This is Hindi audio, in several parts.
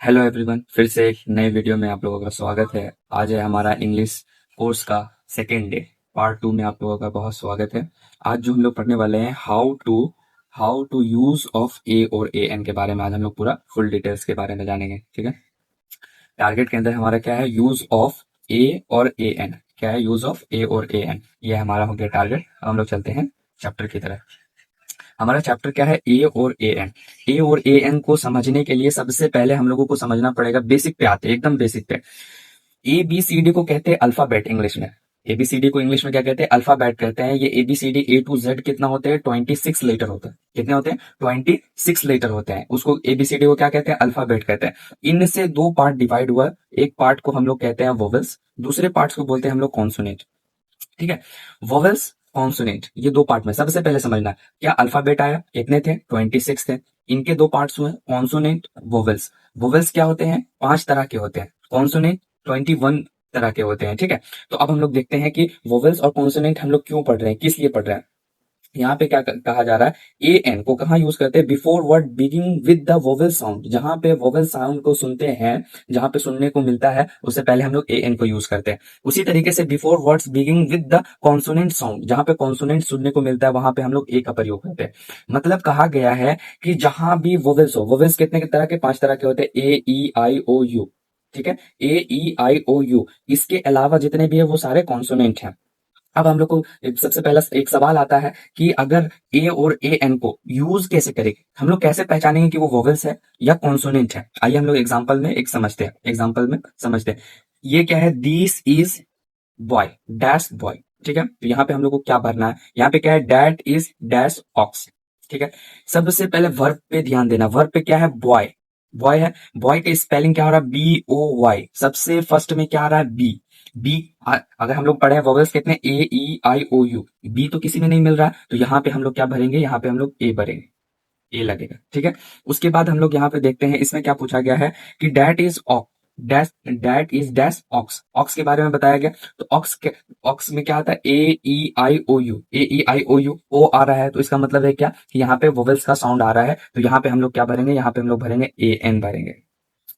हेलो एवरीवन, फिर से एक नए वीडियो में आप लोगों का स्वागत है। आज है हमारा इंग्लिश कोर्स का सेकेंड डे। पार्ट 2 में आप लोगों का बहुत स्वागत है। आज जो हम लोग पढ़ने वाले हैं हाउ टू यूज ऑफ ए और ए एन के बारे में आज हम लोग पूरा फुल डिटेल्स के बारे में जानेंगे। ठीक है। टारगेट के अंदर हमारा क्या है, यूज ऑफ ए और ए एन। क्या है, यूज ऑफ ए और ए एन, ये हमारा हो गया टारगेट। अब हम लोग चलते हैं चैप्टर की तरफ। हमारा चैप्टर क्या है, ए और ए एन। ए और ए एन को समझने के लिए सबसे पहले हम लोगों को समझना पड़ेगा, बेसिक पे आते हैं, एकदम बेसिक पे। ए बी सी डी को कहते हैं अल्फाबेट इंग्लिश में। एबीसीडी को इंग्लिश में क्या कहते हैं, अल्फाबेट कहते हैं। ये एबीसीडी ए टू जेड कितना होते हैं, 26 लेटर होते हैं। कितने होते हैं, 26 लेटर होते हैं। उसको एबीसीडी को क्या कहते हैं, अल्फाबेट कहते हैं। इनसे दो पार्ट डिवाइड हुआ। एक पार्ट को हम लोग कहते हैं वोवेल्स, दूसरे पार्ट को बोलते हैं हम लोग कॉन्सोनेंट। ठीक है। वोवेल्स, कॉन्सोनेंट, ये दो पार्ट में सबसे पहले समझना क्या अल्फाबेट आया, कितने थे, 26 थे। इनके दो पार्ट्स हुए, कॉन्सोनेंट, वोवेल्स। वोवेल्स क्या होते हैं, 5 तरह के होते हैं। कॉन्सोनेंट 21 तरह के होते हैं। ठीक है। तो अब हम लोग देखते हैं कि वोवेल्स और कॉन्सोनेंट हम लोग क्यों पढ़ रहे हैं, किस लिए पढ़ रहे हैं। यहाँ पे क्या कहा जा रहा है, ए एन को कहाँ यूज करते हैं, before word beginning with the vowel sound. जहां पे वोवेल साउंड को सुनते हैं, जहां पे सुनने को मिलता है, उससे पहले हम लोग ए एन को यूज करते हैं। उसी तरीके से before words beginning with the consonant sound, जहां पे कॉन्सोनेंट सुनने को मिलता है वहां पे हम लोग ए का प्रयोग करते हैं। मतलब कहा गया है कि जहां भी वोवेल्स हो, वोवेल्स कितने के तरह के, 5 तरह के होते हैं, ए ई आई ओ यू। ठीक है, ए ई आई ओ यू। इसके अलावा जितने भी है वो सारे कॉन्सोनेंट हैं। अब हम लोग को सबसे पहला एक सवाल आता है कि अगर ए और ए एन को यूज कैसे करेंगे, हम लोग कैसे पहचानेंगे कि वो वोवेल्स है या कॉन्सोनेंट है। आइए हम लोग एग्जांपल में एक समझते हैं, ये क्या है, this is boy, dash boy. ठीक है। तो यहाँ पे हम लोग को क्या भरना है, यहाँ पे क्या है, डैट इज डैश ऑक्स। ठीक है। सबसे पहले वर्ब पे ध्यान देना। वर्ब पे क्या है, बॉय, बॉय है। बॉय का स्पेलिंग क्या हो रहा है, बी ओ वाई। सबसे फर्स्ट में क्या आ रहा है, बी। बी, अगर हम लोग पढ़े हैं वोवेल्स कितने, ए ई आई ओ यू, बी तो किसी में नहीं मिल रहा है, तो यहाँ पे हम लोग क्या भरेंगे, यहाँ पे हम लोग ए भरेंगे, ए लगेगा। ठीक है। उसके बाद हम लोग यहाँ पे देखते हैं, इसमें क्या पूछा गया है कि that is ox, that is dash ox. Ox के बारे में बताया गया। तो ऑक्स में क्या आता है, ए ई आई ओ you, A E I O you, ओ आ रहा है, तो इसका मतलब है क्या कि यहाँ पे वोवेल्स का साउंड आ रहा है। तो यहाँ पे हम लोग क्या भरेंगे, यहाँ पे हम लोग भरेंगे ए एन भरेंगे।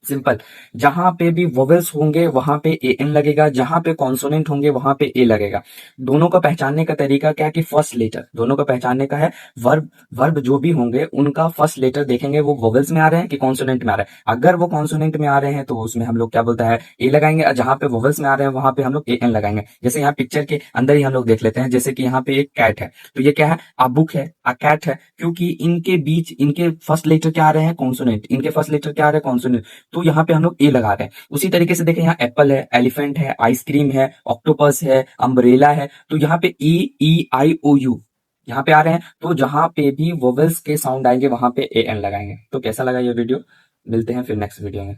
सिंपल। जहां पे भी वोवेल्स होंगे वहां पे ए एन लगेगा, जहां पे कॉन्सोनेंट होंगे वहां पे ए लगेगा। दोनों का पहचानने का तरीका क्या है कि फर्स्ट लेटर, दोनों का पहचानने का है, वर्ब वर्ब जो भी होंगे उनका फर्स्ट लेटर देखेंगे वो वोवेल्स में आ रहे हैं कि कॉन्सोनेंट में आ रहे हैं। अगर वो कॉन्सोनेंट में आ रहे हैं तो उसमें हम लोग क्या बोलता है, ए लगाएंगे, और जहां पे वोवेल्स में आ रहे हैं वहां पे हम लोग ए एन लगाएंगे। जैसे यहाँ पिक्चर के अंदर ही हम लोग देख लेते हैं, जैसे कि यहाँ पे एक कैट है, तो ये क्या है, अ बुक है, अ कैट है, क्योंकि इनके बीच इनके फर्स्ट लेटर क्या आ रहे हैं, कॉन्सोनेंट, इनके फर्स्ट लेटर क्या आ रहे हैं, कॉन्सोनेंट। तो यहाँ पे हम लोग ए लगा रहे हैं। उसी तरीके से देखें, यहाँ एप्पल है, एलिफेंट है, आइसक्रीम है, ऑक्टोपस है, अम्ब्रेला है, तो यहाँ पे ई ई आई ओ यू यहाँ पे आ रहे हैं। तो जहां पे भी वोवेल्स के साउंड आएंगे वहां पे ए एन लगाएंगे। तो कैसा लगा ये वीडियो, मिलते हैं फिर नेक्स्ट वीडियो में।